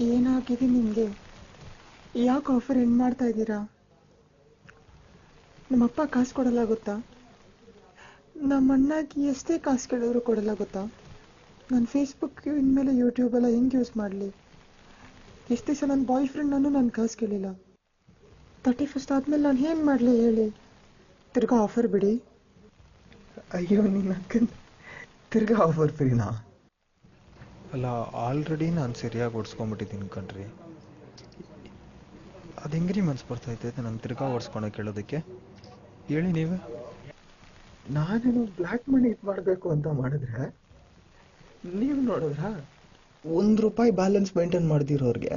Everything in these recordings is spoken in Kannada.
ಏನಾಗಿದೆ ನಿಮಗೆ? ಯಾಕೆ ಆಫರ್ ಎಂಡ್ ಮಾಡ್ತಾ ಇದ್ದೀರಾ? ನಮ್ಮಪ್ಪ ಕಾಸು ಕೊಡಲ್ಲ ಗೊತ್ತಾ? ನಮ್ಮ ಅಣ್ಣಗೆ ಎಷ್ಟೇ ಕಾಸು ಕೇಳಿದ್ರು ಕೊಡಲ್ಲ ಗೊತ್ತಾ? ನಾನು ಫೇಸ್ಬುಕ್ ಇನ್ಮೇಲೆ ಯೂಟ್ಯೂಬೆಲ್ಲ ಹೆಂಗೆ ಯೂಸ್ ಮಾಡಲಿ? ಎಷ್ಟು ದಿವಸ ನನ್ನ ಬಾಯ್ ಫ್ರೆಂಡನ್ನು ನಾನು ಕಾಸು ಕೇಳಿಲ್ಲ. 31st ಆದಮೇಲೆ ನಾನು ಏನು ಮಾಡಲಿ ಹೇಳಿ? ತಿರ್ಗಾ ಆಫರ್ ಬಿಡಿ. ಅಯ್ಯೋ ನಿನ್ನ ಅಕ್ಕನ ತಿರ್ಗಾ ಆಫರ್ ಫ್ರೀನಾ? ಅಲ್ಲ, ಆಲ್ರೆಡಿ ನಾನು ಸರಿಯಾಗಿ ಓಡಿಸ್ಕೊಂಬಿಟ್ಟಿದ್ದೀನಿ ಕಣ್ರಿ. ಅದು ಹೆಂಗ್ರಿ ಮನ್ಸು ಬರ್ತೈತೆ ನಾನು ತಿರ್ಗಾ ಓಡಿಸ್ಕೊಳಕ್ಕೆ ಹೇಳೋದಕ್ಕೆ? ಹೇಳಿ ನೀವೇ. ನಾನೇನು ಬ್ಲ್ಯಾಕ್ ಮನಿ ಇದು ಮಾಡಬೇಕು ಅಂತ ಮಾಡಿದ್ರೆ ನೀವು ನೋಡಿದ್ರ ₹1 ಬ್ಯಾಲೆನ್ಸ್ ಮೇಂಟೈನ್ ಮಾಡ್ದಿರೋರಿಗೆ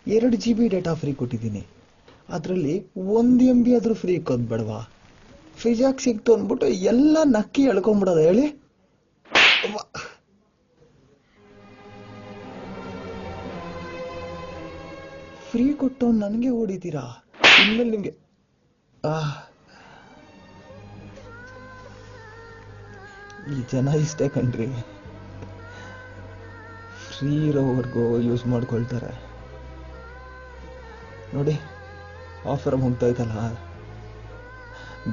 2 GB ಡೇಟಾ ಫ್ರೀ ಕೊಟ್ಟಿದ್ದೀನಿ. ಅದರಲ್ಲಿ 1 MB ಆದರೂ ಫ್ರೀ ಇಕ್ಕೋದು ಬೇಡವಾ? ಫ್ರೀಜಾಗಿ ಸಿಕ್ತು ಅಂದ್ಬಿಟ್ಟು ಎಲ್ಲ ನಕ್ಕಿ ಎಳ್ಕೊಂಬಿಡೋದು ಹೇಳಿ. ಫ್ರೀ ಕೊಟ್ಟು ನನಗೆ ಹೊಡಿತೀರಾ? ಇನ್ಮೇಲೆ ನಿಮಗೆ ಈ ಜನ ಇಷ್ಟೇ ಕಣ್ರಿ, ಫ್ರೀ ಇರೋವರೆಗೂ ಯೂಸ್ ಮಾಡ್ಕೊಳ್ತಾರೆ. ನೋಡಿ, ಆಫರ್ ಮುಗ್ದೋಯ್ತಲ್ಲ,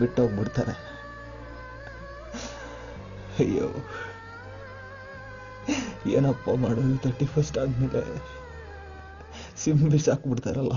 ಬಿಟ್ಟೋಗ್ಬಿಡ್ತಾರೆ. ಅಯ್ಯೋ, ಏನಪ್ಪ ಮಾಡೋದು? 31st ಆದ್ಮೇಲೆ ಸಿಮ್ ಬಿಸಾಕ್ಬಿಡ್ತಾರಲ್ಲ.